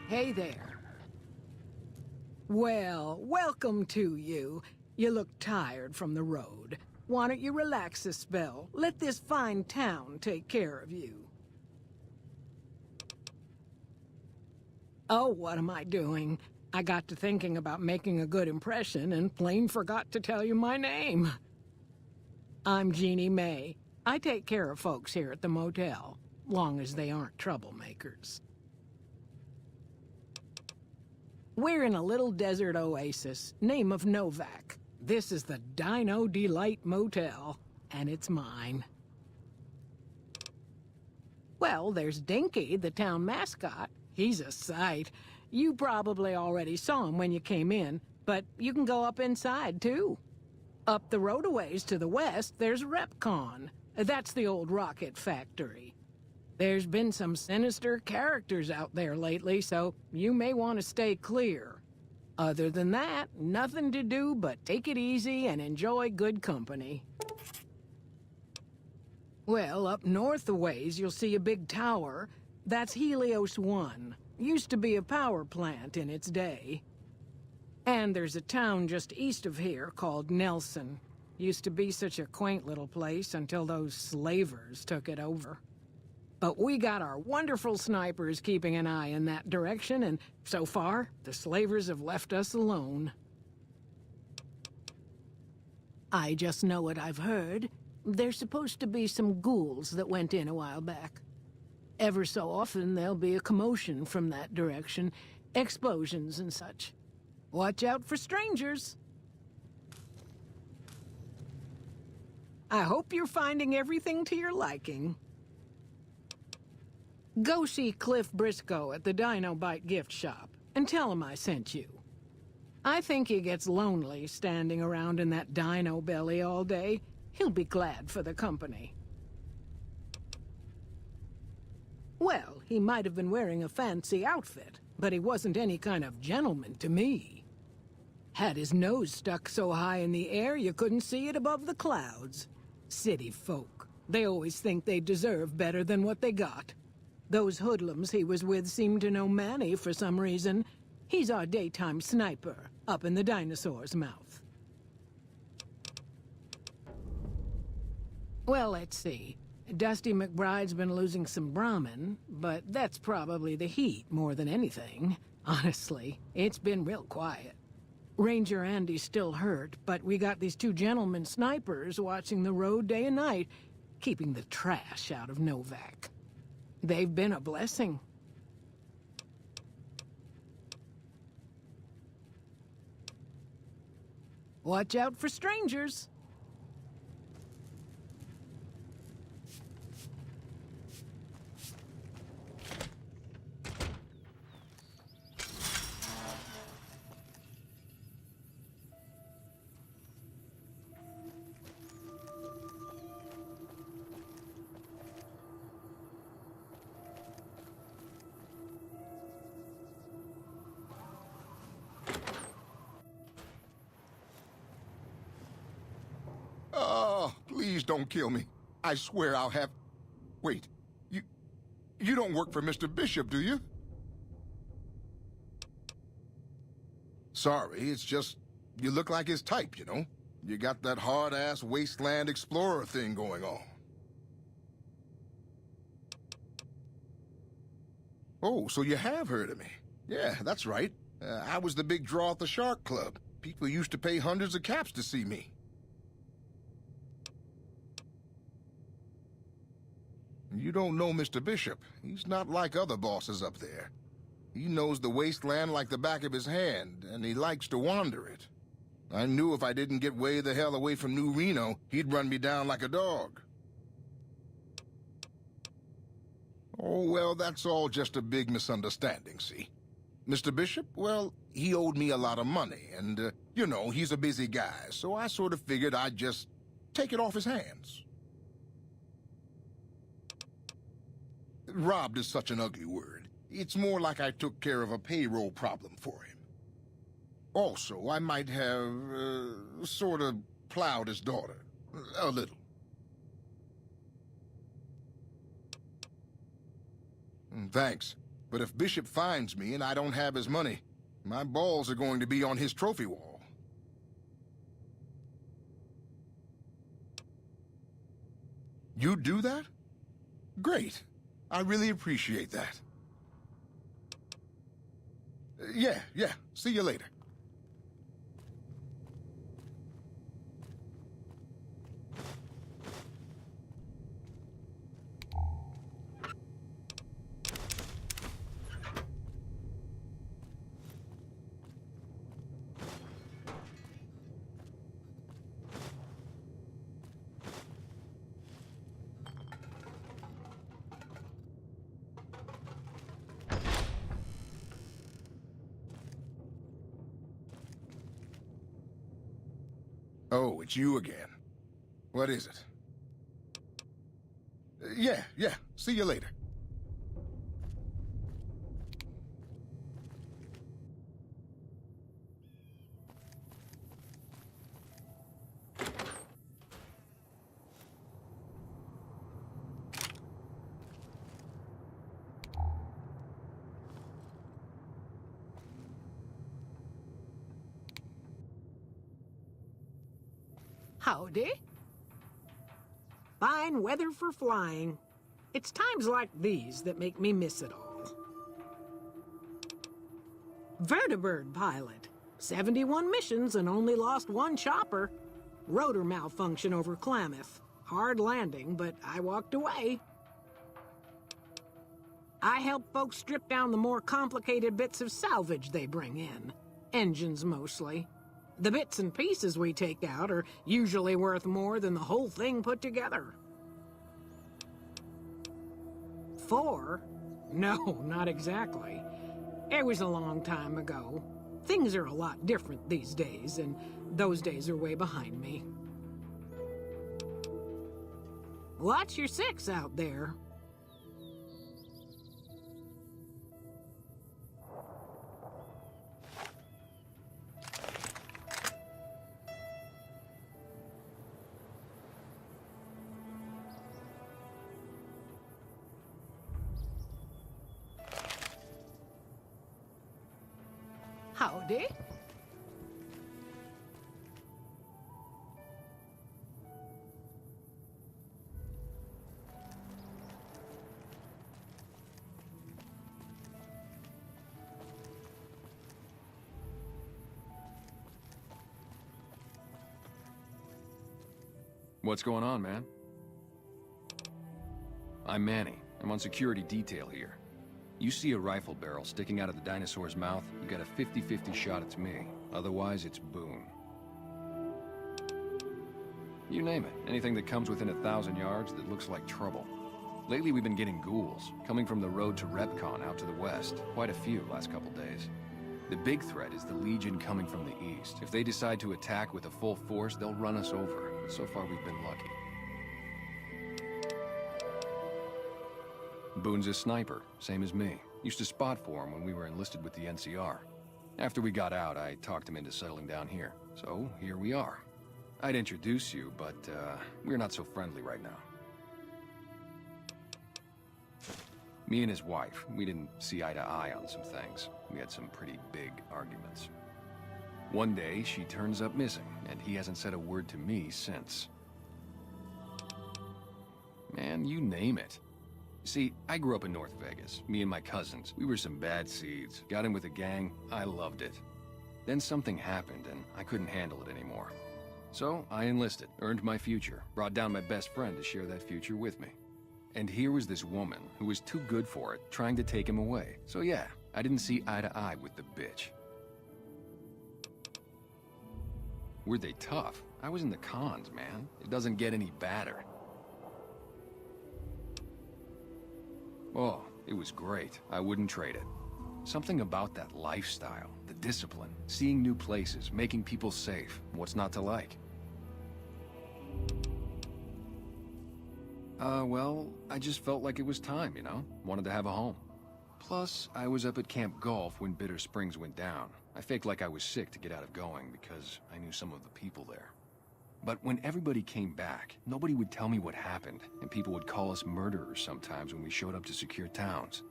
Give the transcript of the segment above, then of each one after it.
Hey there. Well, welcome to you. You look tired from the road. Why don't you relax a spell? Let this fine town take care of you. Oh, what am I doing? I got to thinking about making a good impression and plain forgot to tell you my name. I'm Jeannie May. I take care of folks here at the motel, long as they aren't troublemakers. We're in a little desert oasis, name of Novak. This is the Dino Delight Motel, and it's mine. Well, there's Dinky, the town mascot. He's a sight. You probably already saw him when you came in, but you can go up inside, too. Up the road a ways to the west, there's Repcon. That's the old rocket factory. There's been some sinister characters out there lately, so you may want to stay clear. Other than that, nothing to do but take it easy and enjoy good company. Well, up north a ways, you'll see a big tower. That's Helios 1. Used to be a power plant in its day. And there's a town just east of here called Nelson. Used to be such a quaint little place until those slavers took it over. But we got our wonderful snipers keeping an eye in that direction, and so far, the slavers have left us alone. I just know what I've heard. There's supposed to be some ghouls that went in a while back. Ever so often, there'll be a commotion from that direction, explosions and such. Watch out for strangers. I hope you're finding everything to your liking. Go see Cliff Briscoe at the Dino Bite gift shop, and tell him I sent you. I think he gets lonely standing around in that dino belly all day. He'll be glad for the company. Well, he might have been wearing a fancy outfit, but he wasn't any kind of gentleman to me. Had his nose stuck so high in the air you couldn't see it above the clouds. City folk. They always think they deserve better than what they got. Those hoodlums he was with seem to know Manny for some reason. He's our daytime sniper, up in the dinosaur's mouth. Well, let's see. Dusty McBride's been losing some Brahmin, but that's probably the heat more than anything. Honestly, it's been real quiet. Ranger Andy's still hurt, but we got these two gentlemen snipers watching the road day and night, keeping the trash out of Novak. They've been a blessing. Watch out for strangers. Oh, please don't kill me. I swear I'll have... Wait, you don't work for Mr. Bishop, do you? Sorry, it's just, you look like his type, you know? You got that hard-ass wasteland explorer thing going on. Oh, so you have heard of me. Yeah, that's right. I was the big draw at the Shark Club. People used to pay hundreds of caps to see me. You don't know Mr. Bishop. He's not like other bosses up there. He knows the wasteland like the back of his hand, and he likes to wander it. I knew if I didn't get way the hell away from New Reno, he'd run me down like a dog. Oh, well, that's all just a big misunderstanding, see? Mr. Bishop, well, he owed me a lot of money, and, you know, he's a busy guy, so I sort of figured I'd just take it off his hands. Robbed is such an ugly word. It's more like I took care of a payroll problem for him. Also, I might have, sort of plowed his daughter. A little. Thanks. But if Bishop finds me and I don't have his money, my balls are going to be on his trophy wall. You do that? Great. I really appreciate that. Yeah. See you later. Oh, it's you again. What is it? Yeah. See you later. Howdy. Fine weather for flying. It's times like these that make me miss it all. Vertibird pilot. 71 missions and only lost one chopper. Rotor malfunction over Klamath. Hard landing, but I walked away. I help folks strip down the more complicated bits of salvage they bring in. Engines mostly. The bits and pieces we take out are usually worth more than the whole thing put together. 4? No, not exactly. It was a long time ago. Things are a lot different these days, and those days are way behind me. Watch your 6 out there. Howdy. What's going on, man? I'm Manny. I'm on security detail here. You see a rifle barrel sticking out of the dinosaur's mouth, you got a 50-50 shot it's me. Otherwise, it's Boone. You name it. Anything that comes within 1,000 yards that looks like trouble. Lately, we've been getting ghouls, coming from the road to Repcon out to the west. Quite a few last couple days. The big threat is the Legion coming from the east. If they decide to attack with a full force, they'll run us over. So far, we've been lucky. Boone's a sniper, same as me. Used to spot for him when we were enlisted with the NCR. After we got out, I talked him into settling down here. So, here we are. I'd introduce you, but, we're not so friendly right now. Me and his wife, we didn't see eye to eye on some things. We had some pretty big arguments. One day, she turns up missing, and he hasn't said a word to me since. Man, you name it. See, I grew up in North Vegas. Me and my cousins, we were some bad seeds. Got in with a gang, I loved it. Then something happened, and I couldn't handle it anymore. So, I enlisted, earned my future, brought down my best friend to share that future with me. And here was this woman who was too good for it, trying to take him away. So yeah, I didn't see eye to eye with the bitch. Were they tough? I was in the cons, man. It doesn't get any badder. Oh, it was great. I wouldn't trade it. Something about that lifestyle, the discipline, seeing new places, making people safe. What's not to like? Well, I just felt like it was time, you know? Wanted to have a home. Plus, I was up at Camp Golf when Bitter Springs went down. I faked like I was sick to get out of going because I knew some of the people there. But when everybody came back, nobody would tell me what happened, and people would call us murderers sometimes when we showed up to secure towns.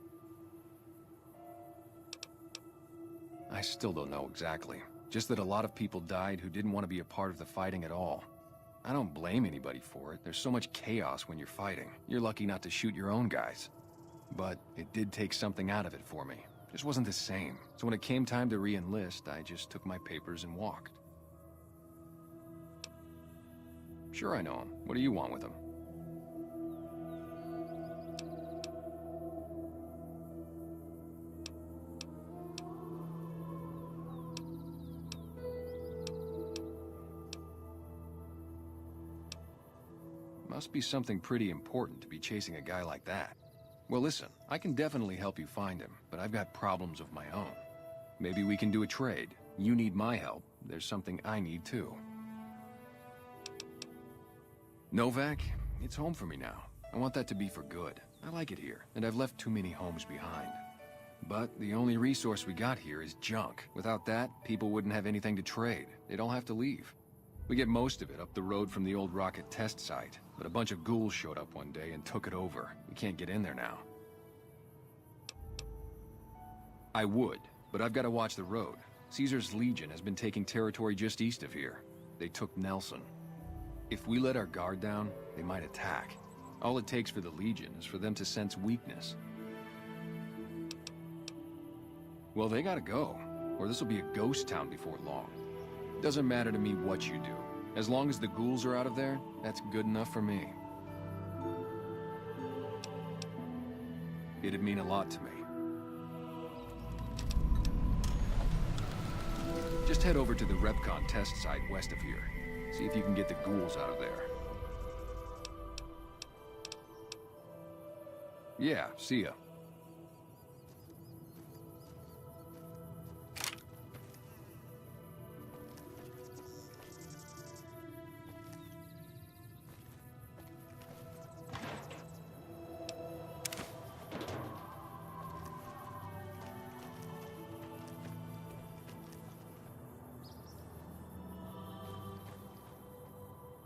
I still don't know exactly. Just that a lot of people died who didn't want to be a part of the fighting at all. I don't blame anybody for it. There's so much chaos when you're fighting. You're lucky not to shoot your own guys. But it did take something out of it for me. Just wasn't the same. So when it came time to re-enlist, I just took my papers and walked. Sure, I know him. What do you want with him? Must be something pretty important to be chasing a guy like that. Well, listen, I can definitely help you find him, but I've got problems of my own. Maybe we can do a trade. You need my help. There's something I need too. Novak, it's home for me now. I want that to be for good. I like it here, and I've left too many homes behind. But the only resource we got here is junk. Without that, people wouldn't have anything to trade. They'd all have to leave. We get most of it up the road from the old rocket test site, but a bunch of ghouls showed up one day and took it over. We can't get in there now. I would, but I've got to watch the road. Caesar's Legion has been taking territory just east of here. They took Nelson. If we let our guard down, they might attack. All it takes for the Legion is for them to sense weakness. Well, they gotta go, or this will be a ghost town before long. Doesn't matter to me what you do. As long as the ghouls are out of there, that's good enough for me. It'd mean a lot to me. Just head over to the Repcon test site west of here. See if you can get the ghouls out of there. Yeah, see ya.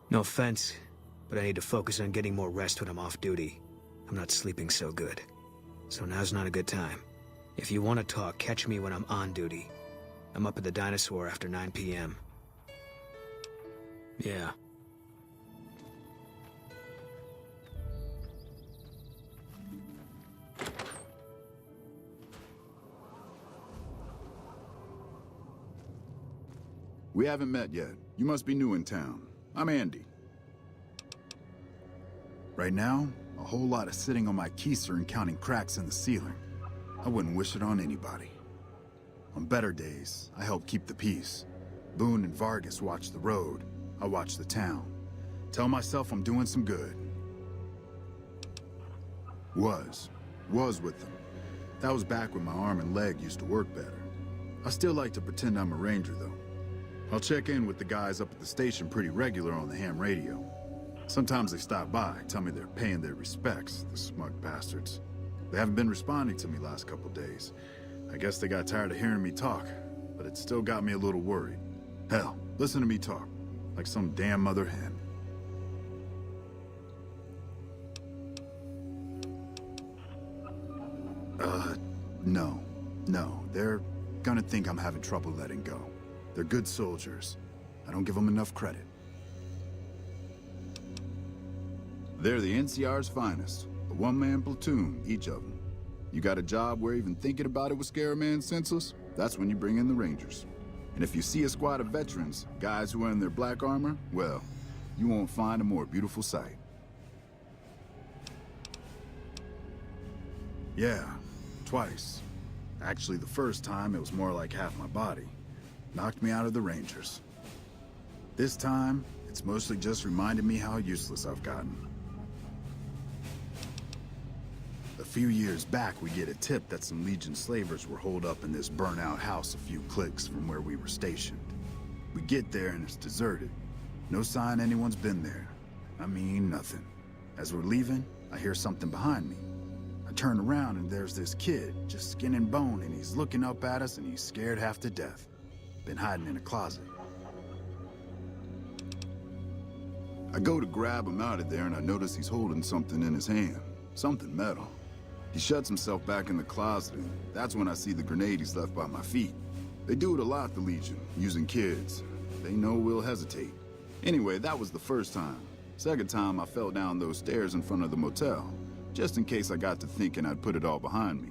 No offense, but I need to focus on getting more rest when I'm off duty. I'm not sleeping so good. So now's not a good time. If you want to talk, catch me when I'm on duty. I'm up at the Dinosaur after 9 p.m. Yeah. We haven't met yet. You must be new in town. I'm Andy. Right now, a whole lot of sitting on my keister and counting cracks in the ceiling. I wouldn't wish it on anybody. On better days, I help keep the peace. Boone and Vargas watch the road. I watch the town. Tell myself I'm doing some good. Was with them. That was back when my arm and leg used to work better. I still like to pretend I'm a ranger, though. I'll check in with the guys up at the station pretty regular on the ham radio. Sometimes they stop by, tell me they're paying their respects, the smug bastards. They haven't been responding to me last couple days. I guess they got tired of hearing me talk, but it still got me a little worried. Hell, listen to me talk, like some damn mother hen. No, they're gonna think I'm having trouble letting go. They're good soldiers. I don't give them enough credit. They're the NCR's finest. A one-man platoon, each of them. You got a job where even thinking about it would scare a man senseless? That's when you bring in the Rangers. And if you see a squad of veterans, guys who are in their black armor, well, you won't find a more beautiful sight. Yeah, twice. Actually, the first time, it was more like half my body. Knocked me out of the Rangers. This time, it's mostly just reminded me how useless I've gotten. A few years back, we get a tip that some Legion slavers were holed up in this burnt-out house a few clicks from where we were stationed. We get there and it's deserted. No sign anyone's been there. I mean, nothing. As we're leaving, I hear something behind me. I turn around and there's this kid, just skin and bone, and he's looking up at us and he's scared half to death. Been hiding in a closet. I go to grab him out of there and I notice he's holding something in his hand. Something metal. He shuts himself back in the closet and that's when I see the grenade he's left by my feet. They do it a lot, the Legion, using kids. They know we'll hesitate. Anyway, that was the first time. Second time, I fell down those stairs in front of the motel, just in case I got to thinking I'd put it all behind me.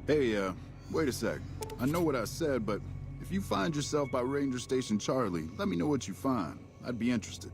Hey, wait a sec. I know what I said, but if you find yourself by Ranger Station Charlie, let me know what you find. I'd be interested.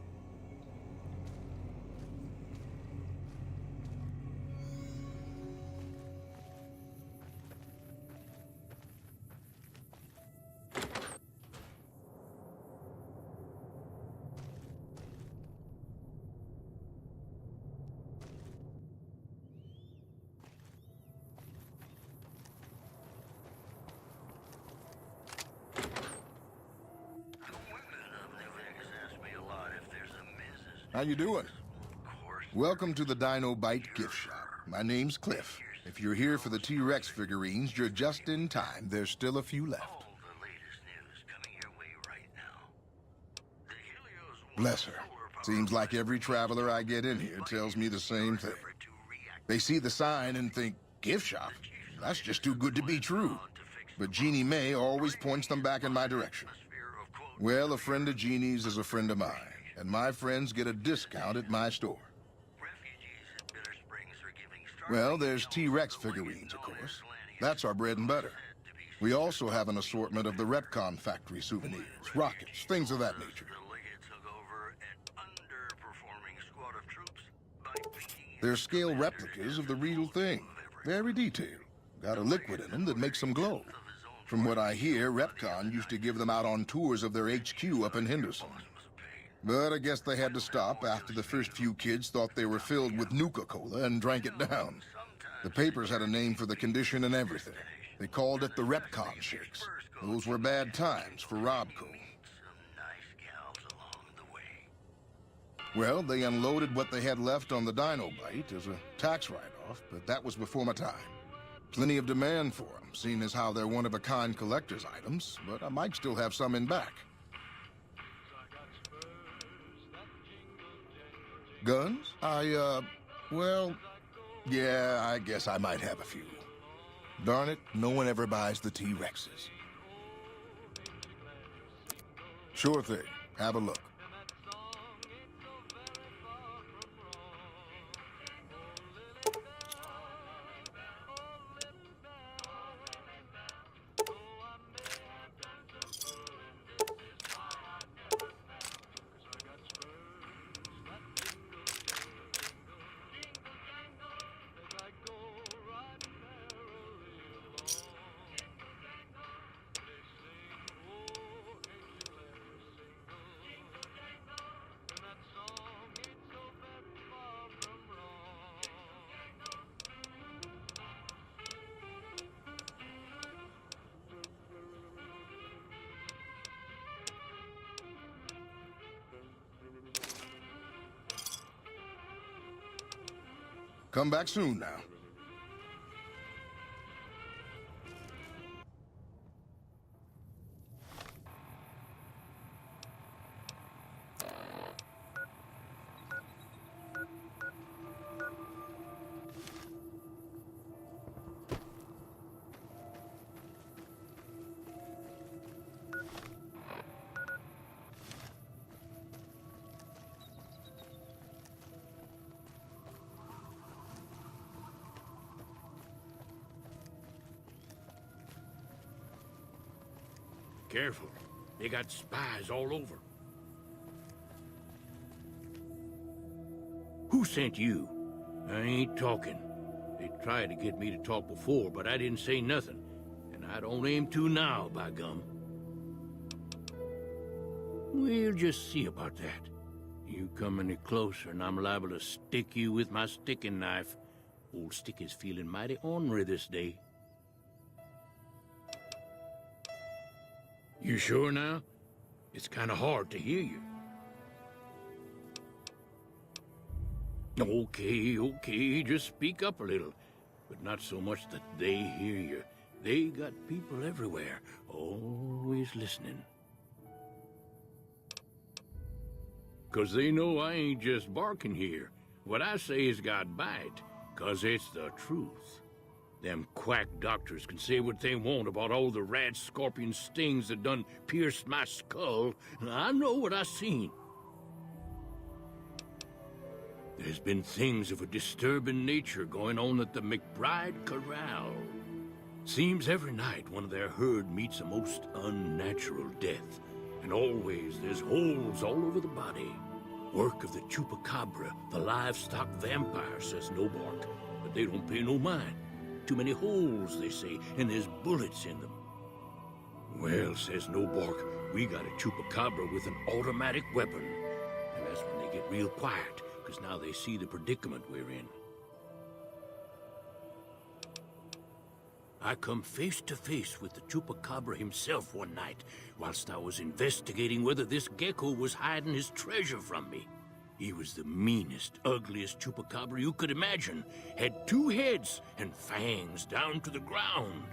How you doing? Welcome to the Dino Bite gift shop. My name's Cliff. If you're here for the T-Rex figurines, you're just in time. There's still a few left. Bless her. Seems like every traveler I get in here tells me the same thing. They see the sign and think, gift shop? That's just too good to be true. But Jeannie May always points them back in my direction. Well, a friend of Jeannie's is a friend of mine. And my friends get a discount at my store. Well, there's T-Rex figurines, of course. That's our bread and butter. We also have an assortment of the Repcon factory souvenirs, rockets, things of that nature. They're scale replicas of the real thing. Very detailed. Got a liquid in them that makes them glow. From what I hear, Repcon used to give them out on tours of their HQ up in Henderson. But I guess they had to stop after the first few kids thought they were filled with Nuka-Cola and drank it down. The papers had a name for the condition and everything. They called it the Repcon Shakes. Those were bad times for Robco. Well, they unloaded what they had left on the Dino Bite as a tax write-off, but that was before my time. Plenty of demand for them, seeing as how they're one-of-a-kind collector's items, but I might still have some in back. Guns? Well, yeah, I guess I might have a few. Darn it, no one ever buys the T-Rexes. Sure thing. Have a look. Come back soon now. Careful. They got spies all over. Who sent you? I ain't talking. They tried to get me to talk before, but I didn't say nothing. And I don't aim to now, by gum. We'll just see about that. You come any closer and I'm liable to stick you with my sticking knife. Old Stick is feeling mighty ornery this day. You sure now? It's kind of hard to hear you. Okay, just speak up a little. But not so much that they hear you. They got people everywhere, always listening. 'Cause they know I ain't just barking here. What I say has got bite. 'Cause it's the truth. Them quack doctors can say what they want about all the rad scorpion stings that done pierced my skull, and I know what I seen. There's been things of a disturbing nature going on at the McBride Corral. Seems every night one of their herd meets a most unnatural death, and always there's holes all over the body. Work of the chupacabra, the livestock vampire, says Nobark, but they don't pay no mind. Too many holes, they say, and there's bullets in them. Well, says Nobark, we got a chupacabra with an automatic weapon, and that's when they get real quiet, because now they see the predicament we're in. I come face to face with the chupacabra himself one night, whilst I was investigating whether this gecko was hiding his treasure from me. He was the meanest, ugliest chupacabra you could imagine. Had 2 heads and fangs down to the ground.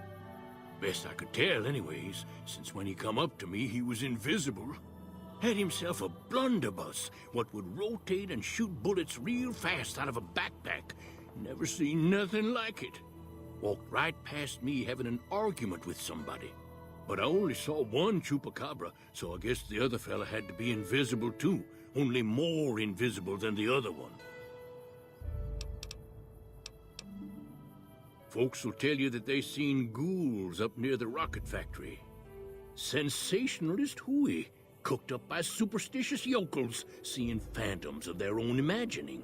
Best I could tell anyways, since when he come up to me, he was invisible. Had himself a blunderbuss, what would rotate and shoot bullets real fast out of a backpack. Never seen nothing like it. Walked right past me having an argument with somebody. But I only saw one chupacabra, so I guess the other fella had to be invisible too. Only more invisible than the other one. Folks will tell you that they seen ghouls up near the rocket factory. Sensationalist hooey, cooked up by superstitious yokels, seeing phantoms of their own imagining.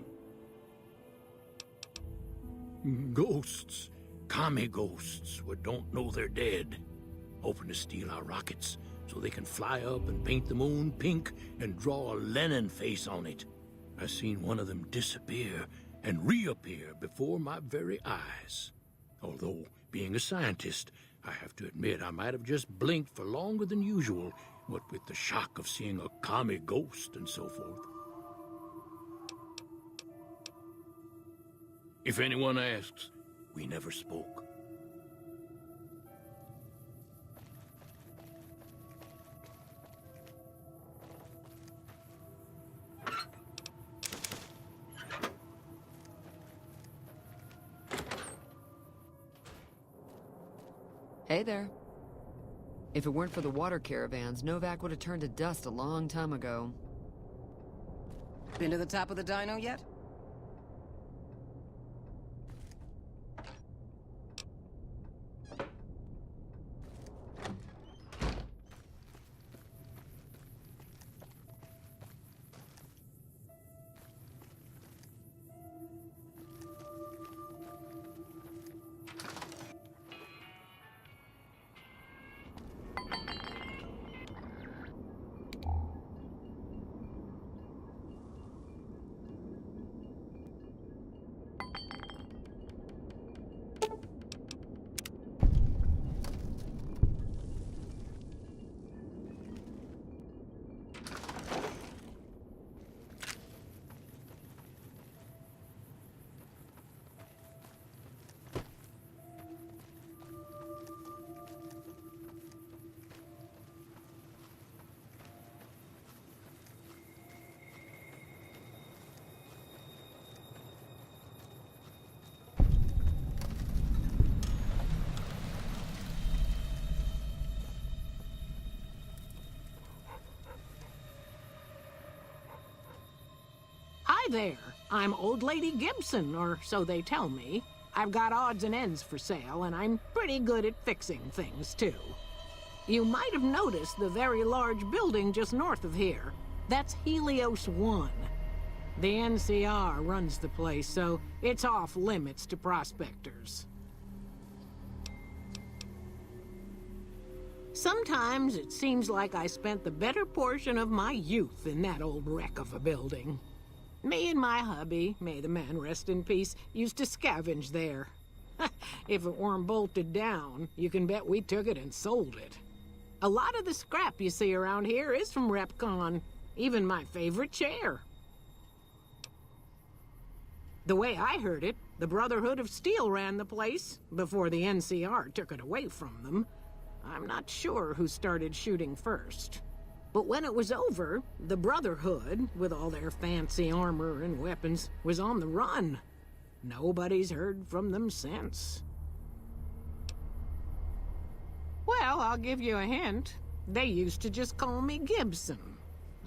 Ghosts, commie ghosts, what don't know they're dead, hoping to steal our rockets so they can fly up and paint the moon pink and draw a Lenin face on it. I seen one of them disappear and reappear before my very eyes. Although, being a scientist, I have to admit I might have just blinked for longer than usual, what with the shock of seeing a commie ghost and so forth. If anyone asks, we never spoke. Hey there. If it weren't for the water caravans, Novak would have turned to dust a long time ago. Been to the top of the dino yet? Hi there. I'm Old Lady Gibson, or so they tell me. I've got odds and ends for sale, and I'm pretty good at fixing things, too. You might have noticed the very large building just north of here. That's Helios 1. The NCR runs the place, so it's off limits to prospectors. Sometimes it seems like I spent the better portion of my youth in that old wreck of a building. Me and my hubby, may the man rest in peace, used to scavenge there. If it weren't bolted down, you can bet we took it and sold it. A lot of the scrap you see around here is from RepCon, even my favorite chair. The way I heard it, the Brotherhood of Steel ran the place before the NCR took it away from them. I'm not sure who started shooting first. But when it was over, the Brotherhood, with all their fancy armor and weapons, was on the run. Nobody's heard from them since. Well, I'll give you a hint. They used to just call me Gibson.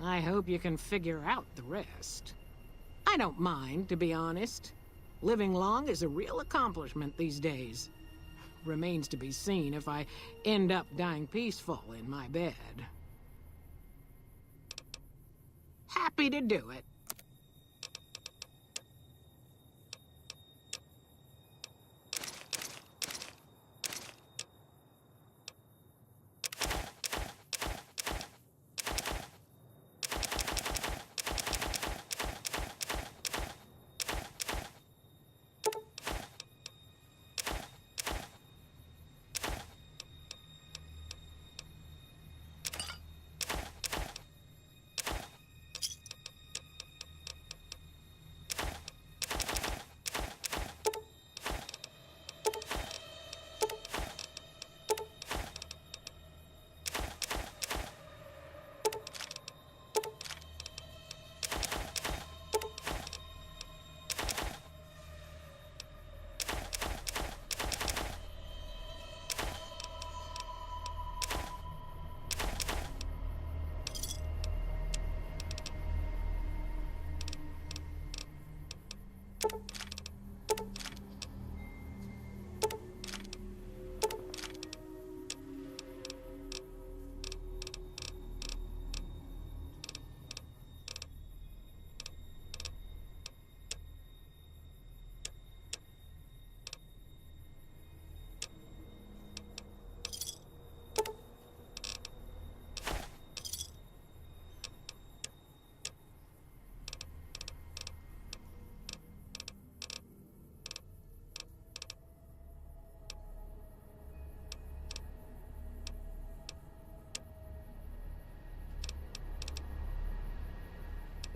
I hope you can figure out the rest. I don't mind, to be honest. Living long is a real accomplishment these days. Remains to be seen if I end up dying peaceful in my bed. Happy to do it.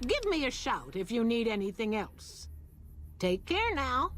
Give me a shout if you need anything else. Take care now.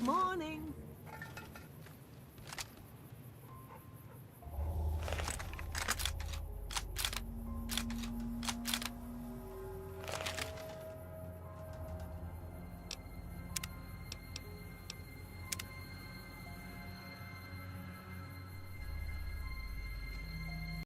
Morning.